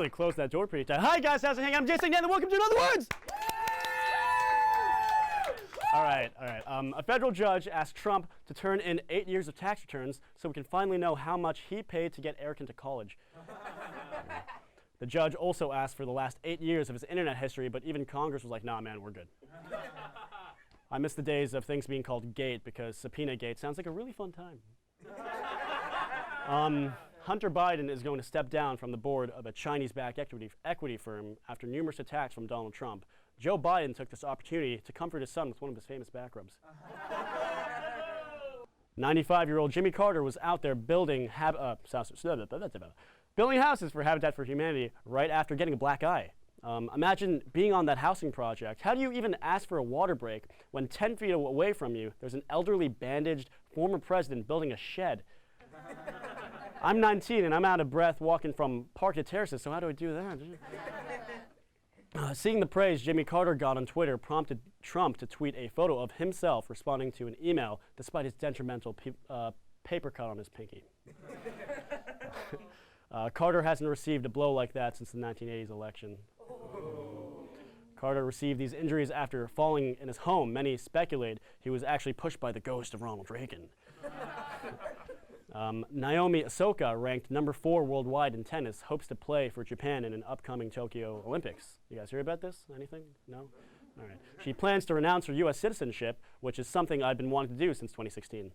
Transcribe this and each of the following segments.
really closed that door pretty tight. Hi guys, how's it hanging? I'm Jason and welcome to Another Words! All right. A federal judge asked Trump to turn in 8 years of tax returns so we can finally know how much he paid to get Eric into college. The judge also asked for the last 8 years of his internet history, but even Congress was like, nah, man, we're good. I miss the days of things being called Gate because Subpoena Gate sounds like a really fun time. Hunter Biden is going to step down from the board of a Chinese-backed equity firm after numerous attacks from Donald Trump. Joe Biden took this opportunity to comfort his son with one of his famous back rubs. 95-year-old Jimmy Carter was out there building houses for Habitat for Humanity right after getting a black eye. Imagine being on that housing project. How do you even ask for a water break when 10 feet away from you there's an elderly, bandaged former president building a shed? I'm 19 and I'm out of breath walking from park to terraces, so how do I do that? Seeing the praise Jimmy Carter got on Twitter prompted Trump to tweet a photo of himself responding to an email despite his detrimental paper cut on his pinky. Carter hasn't received a blow like that since the 1980s election. Carter received these injuries after falling in his home. Many speculate he was actually pushed by the ghost of Ronald Reagan. Naomi Osaka, ranked number 4 worldwide in tennis, hopes to play for Japan in an upcoming Tokyo Olympics. You guys hear about this? Anything? No? All right. She plans to renounce her U.S. citizenship, which is something I've been wanting to do since 2016.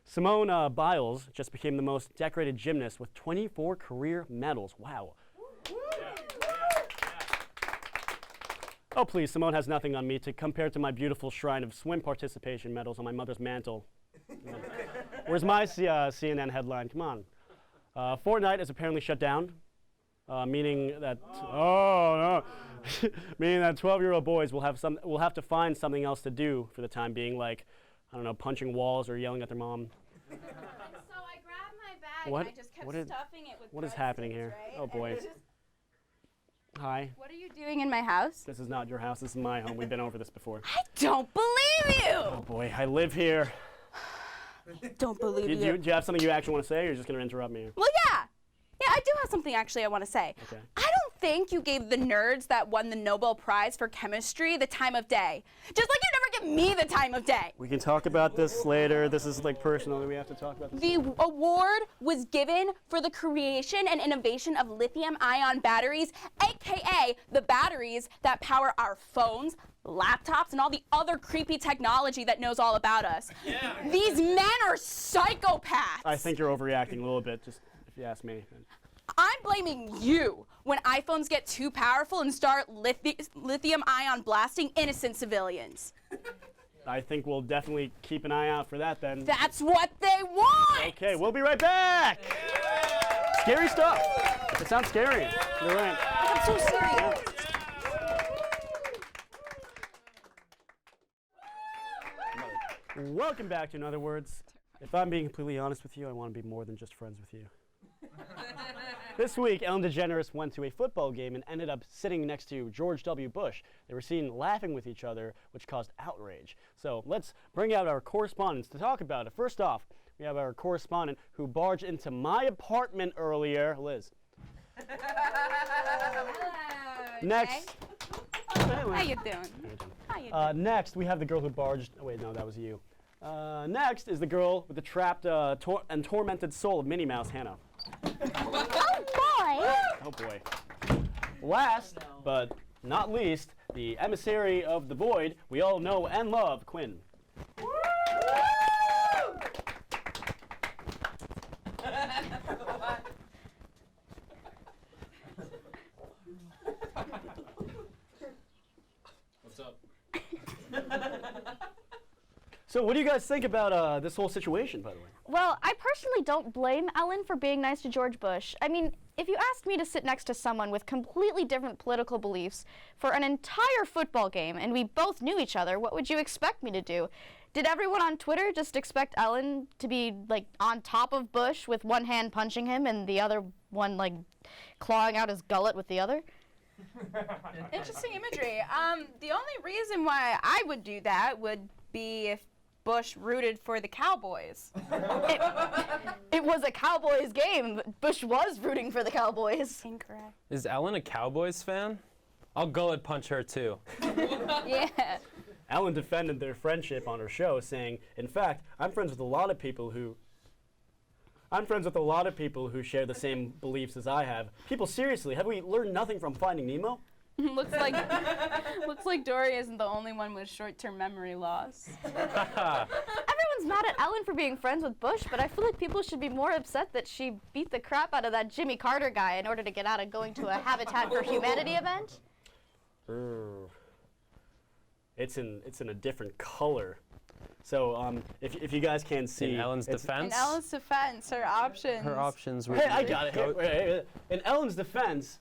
Simone Biles just became the most decorated gymnast with 24 career medals. Wow. Oh, please, Simone has nothing on me to compare to my beautiful shrine of swim participation medals on my mother's mantle. Where's my CNN headline? Come on. Fortnite is apparently shut down, meaning that meaning that 12-year-old boys will have to find something else to do for the time being, like, I don't know, punching walls or yelling at their mom. And so I grabbed my bag What? and I just kept What stuffing it with what is happening here? right? Oh boy. Hi. What are you doing in my house? This is not your house. This is my home. We've been over this before. I don't believe you! Oh boy, I live here. Don't believe you. Do you have something you actually want to say, or you're just going to interrupt me? Well, yeah. Yeah, I do have something actually I want to say. Okay. I don't think you gave the nerds that won the Nobel Prize for chemistry the time of day. Just like you never give me the time of day. We can talk about this later. This is like personal. We have to talk about this. The award was given for the creation and innovation of lithium-ion batteries, aka the batteries that power our phones, laptops, and all the other creepy technology that knows all about us. Yeah. These men are psychopaths. I think you're overreacting a little bit, just if you ask me. I'm blaming you when iPhones get too powerful and start lithium-ion blasting innocent civilians. I think we'll definitely keep an eye out for that then. That's what they want! Okay, we'll be right back! Yeah. Scary stuff. It sounds scary. You're right. I'm so serious. Welcome back to In Other Words. If I'm being completely honest with you, I want to be more than just friends with you. This week, Ellen DeGeneres went to a football game and ended up sitting next to George W. Bush. They were seen laughing with each other, which caused outrage. So let's bring out our correspondents to talk about it. First off, we have our correspondent who barged into my apartment earlier, Liz. Hello. Next. How you doing? How you doing? Next, we have the girl who barged. Oh, wait, no, that was you. Next is the girl with the trapped and tormented soul of Minnie Mouse, Hannah. Oh boy! Oh boy. Last, but not least, the emissary of the void we all know and love, Quinn. What's up? So what do you guys think about this whole situation, by the way? Well, I personally don't blame Ellen for being nice to George Bush. I mean, if you asked me to sit next to someone with completely different political beliefs for an entire football game and we both knew each other, what would you expect me to do? Did everyone on Twitter just expect Ellen to be, like, on top of Bush with one hand punching him and the other one, like, clawing out his gullet with the other? Interesting imagery. The only reason why I would do that would be if Bush rooted for the Cowboys. It was a Cowboys game. Bush was rooting for the Cowboys. Incorrect. Is Ellen a Cowboys fan? I'll gullet punch her too. Yeah. Ellen defended their friendship on her show, saying, "In fact, I'm friends with a lot of people who share the same beliefs as I have. People, seriously, have we learned nothing from Finding Nemo?" looks like Dory isn't the only one with short-term memory loss. Everyone's mad at Ellen for being friends with Bush, but I feel like people should be more upset that she beat the crap out of that Jimmy Carter guy in order to get out of going to a Habitat for Humanity event. It's in a different color. So if you guys can't see, In Ellen's defense, Her options. her options were Hey, I got it. Hey. In Ellen's defense,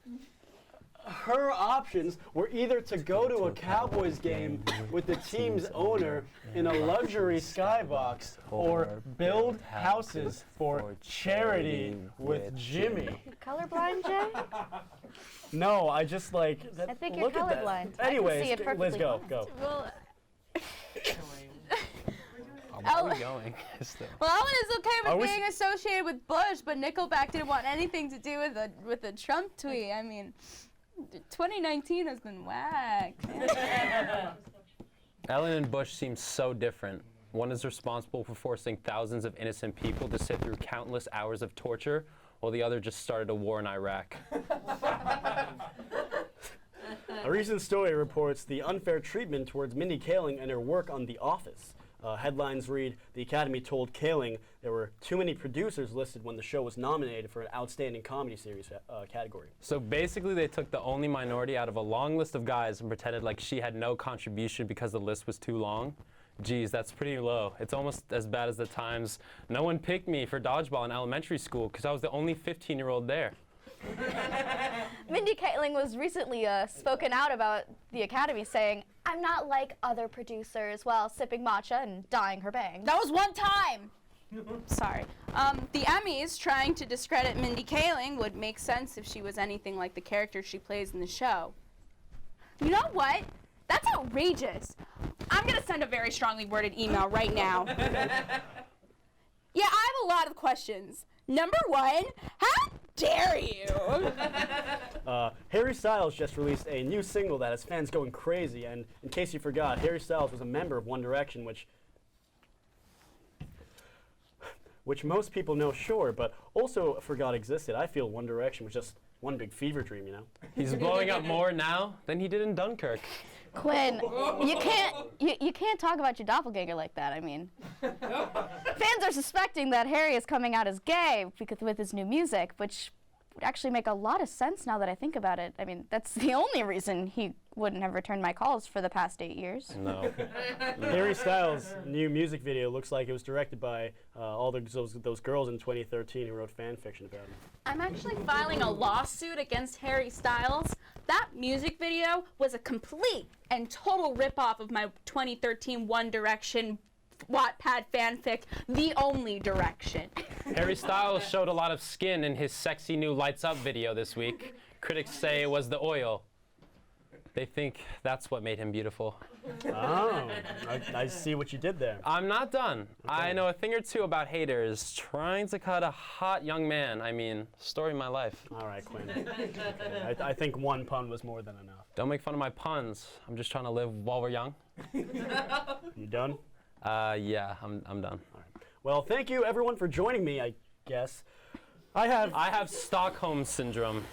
her options were either to go to a Cowboys game with the team's owner in a luxury skybox or build houses for charity with Jimmy. Colorblind, Jay? No, I just like that. I think you're look at that. colorblind. I can Anyways, see it Liz, perfectly go, fine. go. Well, Where are we going? Still. well, Ellen is okay Are with we being associated with Bush, but Nickelback didn't want anything to do with the Trump tweet. I mean, 2019 has been whack. Ellen and Bush seem so different. One is responsible for forcing thousands of innocent people to sit through countless hours of torture, while the other just started a war in Iraq. A recent story reports the unfair treatment towards Mindy Kaling and her work on The Office. Headlines read, "The Academy told Kaling there were too many producers listed when the show was nominated for an Outstanding Comedy Series category." So basically, they took the only minority out of a long list of guys and pretended like she had no contribution because the list was too long. Geez, that's pretty low. It's almost as bad as the times no one picked me for dodgeball in elementary school because I was the only 15-year-old there. Mindy Kaling was recently spoken out about the Academy, saying, "I'm not like other producers," while sipping matcha and dyeing her bangs. That was one time. Sorry. The Emmys trying to discredit Mindy Kaling would make sense if she was anything like the character she plays in the show. You know what? That's outrageous. I'm gonna send a very strongly worded email right now. Yeah, I have a lot of questions. Number one, how dare you? Harry Styles just released a new single that has fans going crazy, and in case you forgot, Harry Styles was a member of One Direction, which most people know, sure, but also forgot existed. I feel One Direction was just one big fever dream, you know? He's blowing up more now than he did in Dunkirk. Quinn, you can't talk about your doppelganger like that. I mean, fans are suspecting that Harry is coming out as gay with his new music, which would actually make a lot of sense now that I think about it. I mean, that's the only reason he wouldn't have returned my calls for the past 8 years. No. Harry Styles' new music video looks like it was directed by all those girls in 2013 who wrote fan fiction about him. I'm actually filing a lawsuit against Harry Styles. That music video was a complete and total ripoff of my 2013 One Direction Wattpad fanfic, The Only Direction. Harry Styles showed a lot of skin in his sexy new Lights Up video this week. Critics say it was the oil. They think that's what made him beautiful. Oh, I see what you did there. I'm not done. I know a thing or two about haters trying to cut a hot young man. I mean, story of my life. All right, Quinn. Okay. I think one pun was more than enough. Don't make fun of my puns. I'm just trying to live while we're young. You done? Yeah, I'm done. All right. Well, thank you everyone for joining me, I guess. I have Stockholm syndrome.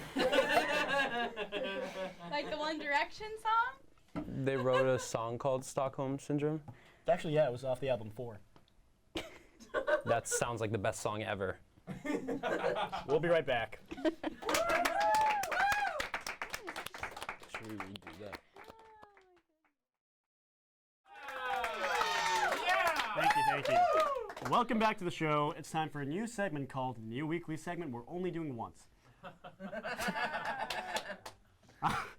Like the One Direction song? They wrote a song called Stockholm Syndrome. Actually, yeah, it was off the album 4. That sounds like the best song ever. We'll be right back. Should we redo that? Thank you. Welcome back to the show. It's time for a new segment called New Weekly Segment we're only doing once.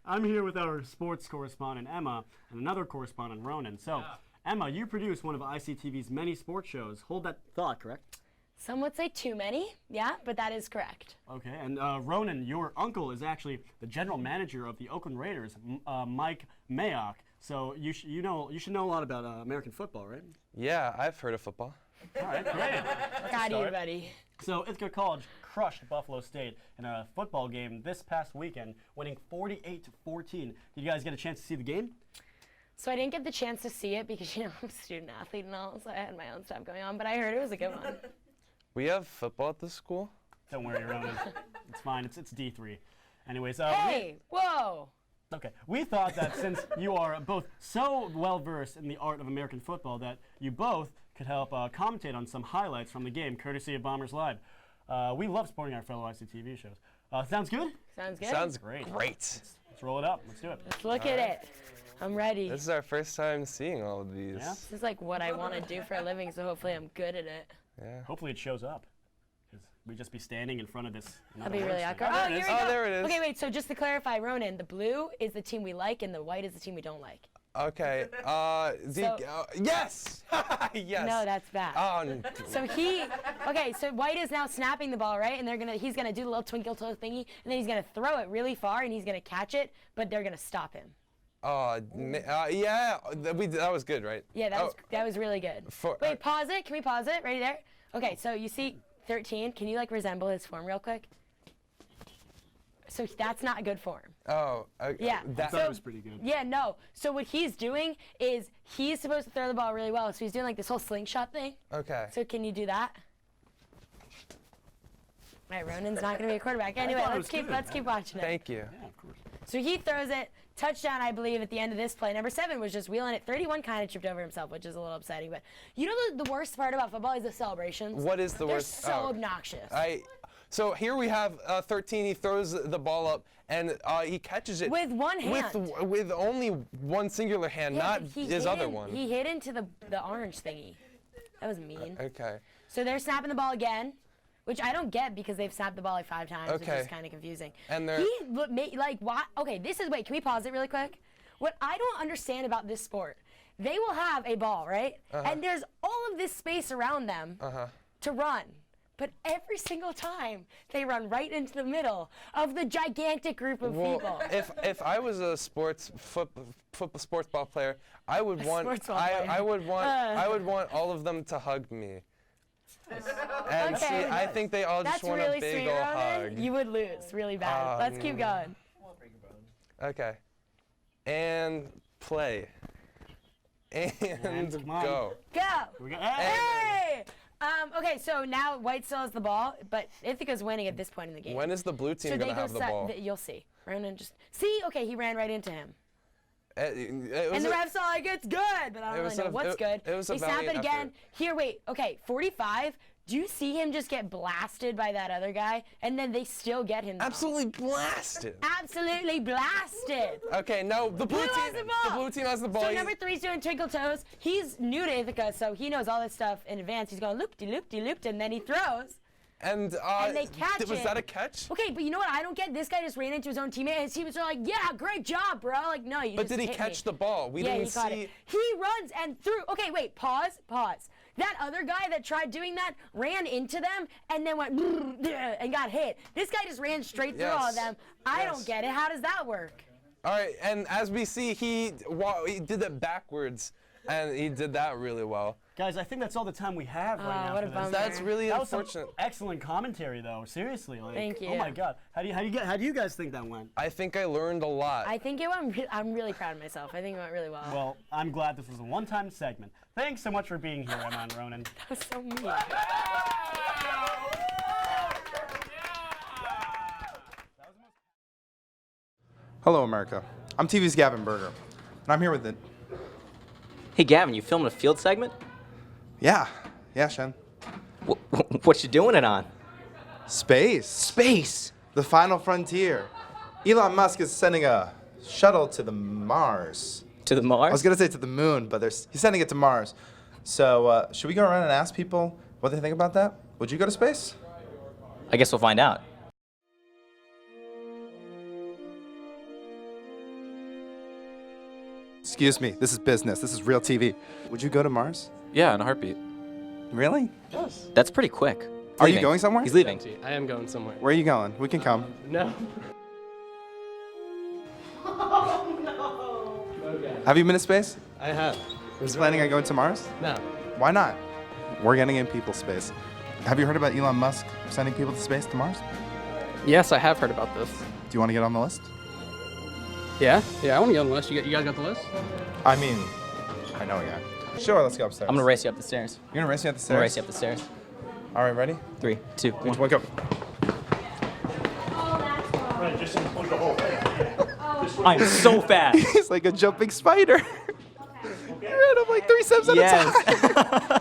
I'm here with our sports correspondent, Emma, and another correspondent, Ronan. So, Emma, you produce one of ICTV's many sports shows. Hold that thought, correct? Some would say too many, yeah, but that is correct. Okay, and Ronan, your uncle is actually the general manager of the Oakland Raiders, Mike Mayock. So you should know a lot about American football, right? Yeah, I've heard of football. All right, great. Got you, buddy. So Ithaca College crushed Buffalo State in a football game this past weekend, winning 48-14. Did you guys get a chance to see the game? So I didn't get the chance to see it because, I'm a student athlete and all, so I had my own stuff going on, but I heard it was a good one. We have football at the school? Don't worry, Ronan. It's fine. It's D3. Anyways, Hey, whoa! Okay, we thought that since you are both so well versed in the art of American football that you both could help commentate on some highlights from the game, courtesy of Bombers Live. We love supporting our fellow ICTV shows. Sounds good? Sounds good. Sounds Great. great. Let's roll it up. Let's do it. Let's look at it. I'm ready. This is our first time seeing all of these. Yeah? This is like what I want to do for a living, so hopefully I'm good at it. Yeah. Hopefully it shows up. Because we'd just be standing in front of this. That'd be really awkward. Oh, Oh, here we oh, go. there it is. Okay, wait, so just to clarify, Ronan, the blue is the team we like and the white is the team we don't like. Okay. Yes. Yes. No, that's bad. Oh, So so White is now snapping the ball, right? And he's gonna do the little twinkle toe thingy, and then he's gonna throw it really far, and he's gonna catch it, but they're gonna stop him. yeah. That was good, right? Yeah, that was really good. Wait, pause it. Can we pause it right there? Okay, so you see 13. Can you resemble his form real quick? So that's not good form. Oh. Yeah. I thought it was pretty good. Yeah, no. So what he's doing is he's supposed to throw the ball really well. So he's doing this whole slingshot thing. Okay. So can you do that? All right, Ronan's not going to be a quarterback. Anyway, thought it let's was good. keep watching it. Thank you. Yeah, of course. So he throws it, touchdown, I believe, at the end of this play. Number 7 was just wheeling it. 31 kind of tripped over himself, which is a little upsetting. But you know the worst part about football is the celebrations. What is the worst? They're so obnoxious. So here we have 13. He throws the ball up and he catches it With one hand. With only one singular hand, Yeah, not but he his hit other in- one. He hit into the orange thingy. That was mean. Okay. So they're snapping the ball again, which I don't get because they've snapped the ball 5 times, which Okay. is kind of confusing. And they're- why? Okay, wait, can we pause it really quick? What I don't understand about this sport, they will have a ball, right? And there's all of this space around them to run. But every single time, they run right into the middle of the gigantic group of people. If I was a sports ball player, I would want sports ball I would want player. I would want all of them to hug me. And see, Okay. I think they all just That's want really a big sweet, ol' Ronan. hug. You would lose really bad. Let's keep going. Okay. And play. And come on. go. Go. We got, Hey! Okay, so now White still has the ball, but Ithaca's winning at this point in the game. When is the blue team so gonna they go have the ball? You'll see. Ronan just see. Okay, he ran right into him, It and was the a- refs are like, "It's good," but I It don't was really know a- what's good. it was a They snap it valiant again. effort. Here, wait. Okay, 45. Do you see him just get blasted by that other guy, and then they still get him? though? absolutely blasted. Absolutely blasted. Okay, no, the blue Who has team. the ball? The blue team has the ball. So He- number 3's doing twinkle toes. He's new to Ithaca, so he knows all this stuff in advance. He's going loop-de-loop-de-looped, and then he throws. and they catch was it. that a catch? Okay, but you know what I don't get? This guy just ran into his own teammate, and his teammates are like, "Yeah, great job, bro." Like, no, you But just did he hit catch me. the ball? We Yeah, didn't he caught see. it. He runs and threw. Okay, wait, pause. That other guy that tried doing that ran into them and then went and got hit. This guy just ran straight through all of Yes. them. I Yes. don't get it. How does that work? All right, and as we see, he did it backwards, and he did that really well. guys, I think that's all the time we have right now. what a for this. bummer. That's really That was some unfortunate. excellent commentary, though. Seriously, like, Thank you. Oh my God, how do you guys think that went? I think I learned a lot. I think it went. I'm really proud of myself. I think it went really well. Well, I'm glad this was a one-time segment. Thanks so much for being here, Emma and Ronan. That was so mean. Hello, America. I'm TV's Gavin Berger, and I'm here with it. Hey, Gavin, you filming a field segment? Yeah, Shen. What you doing it on? Space. Space. The final frontier. Elon Musk is sending a shuttle to the Mars. To the I Mars? was gonna say to the moon, but he's sending it to Mars. So should we go around and ask people what they think about that? Would you go to space? I guess we'll find out. Excuse me, this is business. This is real TV. Would you go to Mars? Yeah, in a heartbeat. Really? That's pretty quick. Are you Leaving. going somewhere? He's leaving. I am going somewhere. Where are you going? We can come. No. Have you been to space? I have. Are you planning on going to Mars? No. Why not? We're getting in people's space. Have you heard about Elon Musk sending people to space to Mars? Yes, I have heard about this. Do you want to get on the list? Yeah? Yeah, I want to get on the list. You guys got the list? I mean, I know a guy. Sure, let's go upstairs. I'm gonna race you up the stairs. You're gonna race me up the I'm stairs? gonna race you up the stairs. All right, ready? 3, 2, 1. 3, 2, 1, go. I'm so fast. He's like a jumping spider. Ran up like 3 steps at a time.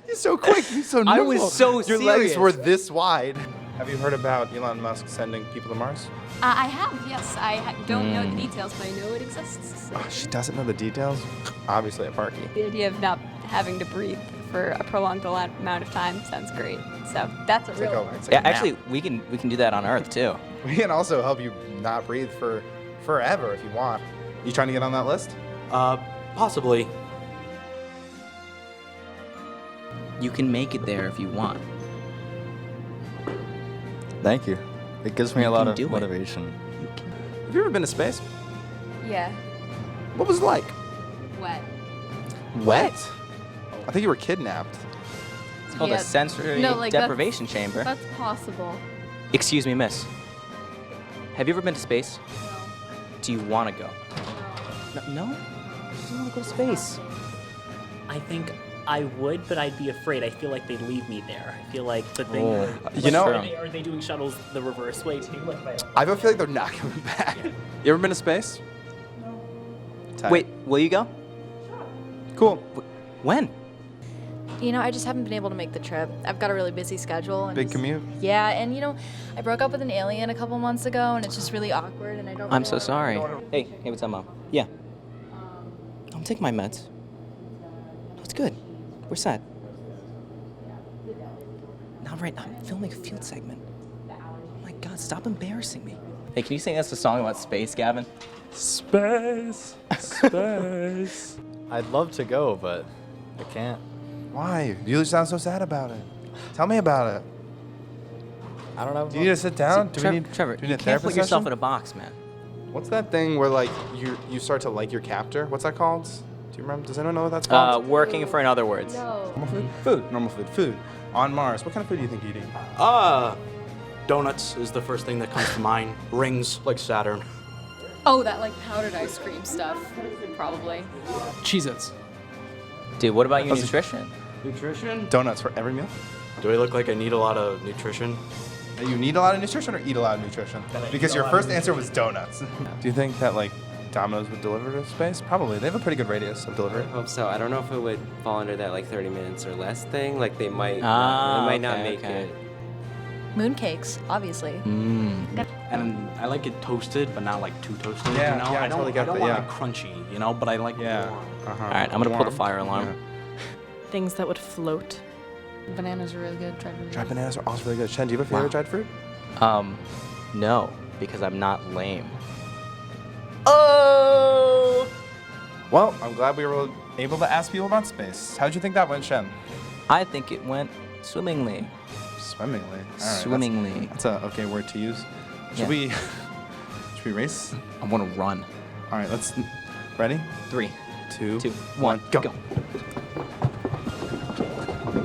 He's so quick. He's so nimble. I was so Your legs serious. were this wide. Have you heard about Elon Musk sending people to Mars? I have, yes. I don't know the details, but I know it exists. Oh, she doesn't know the details? Obviously a parky. The idea of not having to breathe for a prolonged amount of time sounds great. So that's a It's like real a, one. it's like Yeah, a nap. actually, we can do that on Earth too. We can also help you not breathe for forever if you want. You trying to get on that list? Possibly. You can make it there if you want. Thank you. It gives me You a lot can of do it. motivation. Have you ever been to space? Yeah. What was it like? Wet. Wet? I think you were kidnapped. It's called Yeah. a sensory No, like, deprivation chamber. That's possible. Excuse me, miss. Have you ever been to space? Do you want to go? No? She doesn't want to go to space. I think I would, but I'd be afraid. I feel like they'd leave me there. I feel like the thing. Oh, you know- are they doing shuttles the reverse way too? Like, I feel like they're not coming back. You ever been to space? No. Wait, will you go? Cool. When? You know, I just haven't been able to make the trip. I've got a really busy schedule. And Big commute? Yeah, and you know, I broke up with an alien a couple months ago, and it's just really awkward, and I don't I'm really so wanna- sorry. Hey, what's up, Mom? Yeah. I'm taking my meds. No, it's good. We're set. Not right now. I'm filming a field segment. Oh my God, stop embarrassing me. Hey, can you sing us a song about space, Gavin? Space. Space. I'd love to go, but I can't. Why? You sound so sad about it. Tell me about it. I don't know. Do you need to sit down? Do we need Trevor, do we you need a can't therapist put yourself session? in a box, man. What's that thing where like you start to like your captor? What's that called? Do you remember? Does anyone know what that's called? Working for, in other words. Normal food? Food. Normal food. Food. On Mars. What kind of food do you think you'd eat? Donuts is the first thing that comes to mind. Rings like Saturn. Oh, that like powdered ice cream stuff, probably. Cheez-Its. Dude, what about your How's it- nutrition? Nutrition? Donuts for every meal? Do I look like I need a lot of nutrition? You need a lot of nutrition or eat a lot of nutrition? Because your first answer was donuts. Do you think that like Domino's would deliver to space? Probably. They have a pretty good radius of delivery. I hope so. I don't know if it would fall under that like 30 minutes or less thing. Like they might, Ah, they might not okay, make okay. it. Mooncakes, obviously. And I like it toasted, but not like too toasted. Yeah, you know? yeah, I I don't, totally get I don't that, want yeah. it crunchy, you know, but I like Yeah. warm. Uh-huh. All right, I'm gonna pull the Warm. fire alarm. Things that would float. Bananas are really good. Tried really Dried bananas are also really good. Shen, do you have a favorite Wow. dried fruit? No, because I'm not lame. Oh! Well, I'm glad we were able to ask people about space. How'd you think that went, Shen? I think it went swimmingly. Swimmingly. All right, Swimmingly. That's a okay word to use. Should Yeah. we? Should we race? I want to run. All right, let's. Ready? 3, 2, 2, 1, 1, go.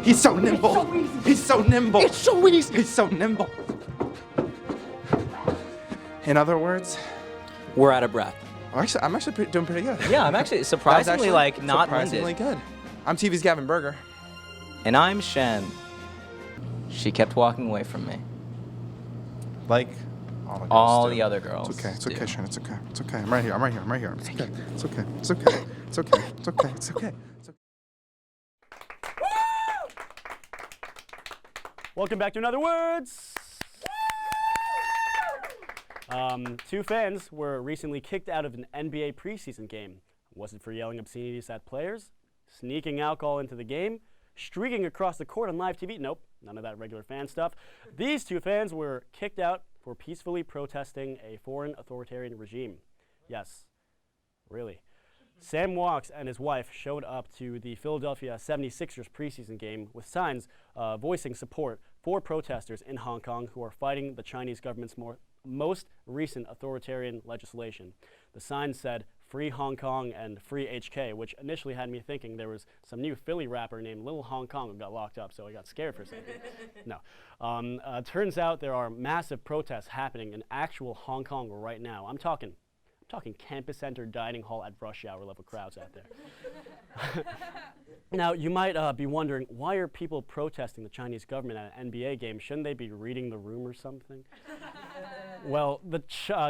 He's so nimble. He's so nimble. It's so easy. He's so nimble. In other words, We're out of breath. I'm actually doing pretty good. Yeah, I'm actually That was surprisingly actually like not surprisingly winded. good. I'm TV's Gavin Berger. And I'm Shen. She kept walking away from me. Like All do. the other girls. It's okay. It's do. okay, Shen. It's okay. It's okay. I'm right here. I'm right here. I'm right here. It's okay. It's okay. It's okay. It's okay. It's okay. It's okay. It's okay. Welcome back to Another Words. Two fans were recently kicked out of an NBA preseason game. Was it for yelling obscenities at players, sneaking alcohol into the game, streaking across the court on live TV? Nope, none of that regular fan stuff. These two fans were kicked out for peacefully protesting a foreign authoritarian regime. Yes, really. Sam Walks and his wife showed up to the Philadelphia 76ers preseason game with signs voicing support for protesters in Hong Kong who are fighting the Chinese government's most recent authoritarian legislation. The signs said, Free Hong Kong and Free HK, which initially had me thinking there was some new Philly rapper named Lil Hong Kong who got locked up, so I got scared for a second. No. Turns out there are massive protests happening in actual Hong Kong right now. I'm talking campus center dining hall at rush hour level crowds out there. Now, you might be wondering, why are people protesting the Chinese government at an NBA game? Shouldn't they be reading the room or something? Well,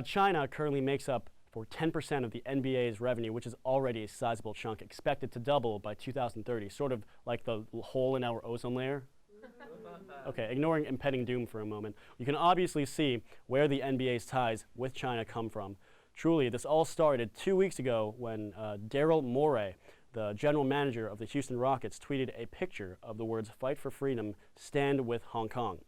China currently makes up for 10% of the NBA's revenue, which is already a sizable chunk, expected to double by 2030, sort of like the hole in our ozone layer. Okay, ignoring impending doom for a moment, you can obviously see where the NBA's ties with China come from. Truly, this all started 2 weeks ago when Daryl Morey, the general manager of the Houston Rockets, tweeted a picture of the words "Fight for Freedom, Stand with Hong Kong,"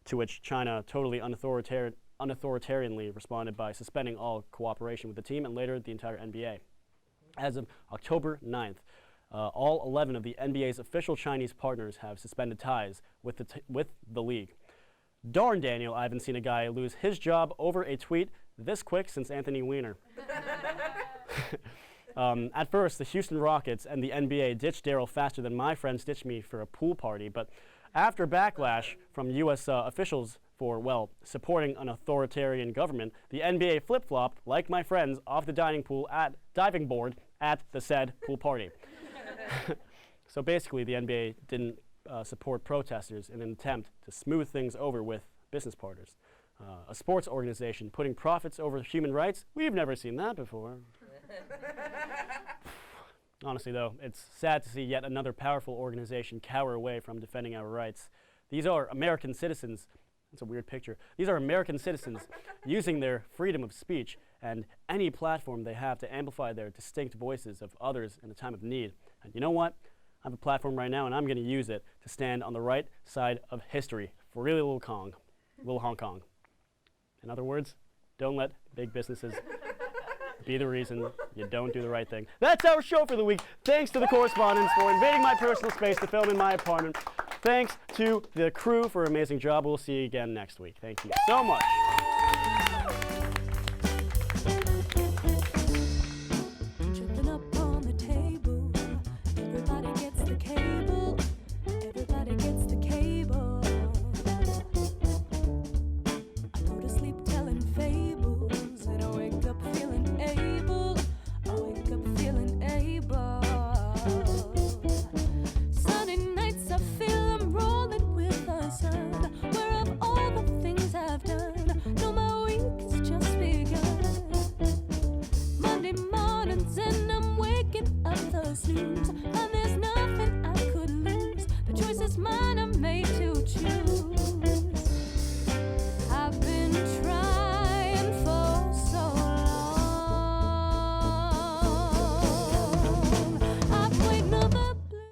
to which China totally unauthoritarianly responded by suspending all cooperation with the team and later the entire NBA. As of October 9th, all 11 of the NBA's official Chinese partners have suspended ties with the league. Darn, Daniel, I haven't seen a guy lose his job over a tweet this quick since Anthony Weiner. At first, the Houston Rockets and the NBA ditched Daryl faster than my friends ditched me for a pool party, but after backlash from U.S. Officials for, well, supporting an authoritarian government, the NBA flip-flopped, like my friends, off the diving board at the said pool party. So basically, the NBA didn't support protesters in an attempt to smooth things over with business partners. A sports organization putting profits over human rights? We've never seen that before. Honestly, though, it's sad to see yet another powerful organization cower away from defending our rights. These are American citizens. That's a weird picture. These are American citizens using their freedom of speech and any platform they have to amplify their distinct voices of others in a time of need. And you know what? I have a platform right now, and I'm going to use it to stand on the right side of history for really Lil Hong Kong. In other words, don't let big businesses be the reason you don't do the right thing. That's our show for the week. Thanks to the correspondents for invading my personal space to film in my apartment. Thanks to the crew for an amazing job. We'll see you again next week. Thank you so much.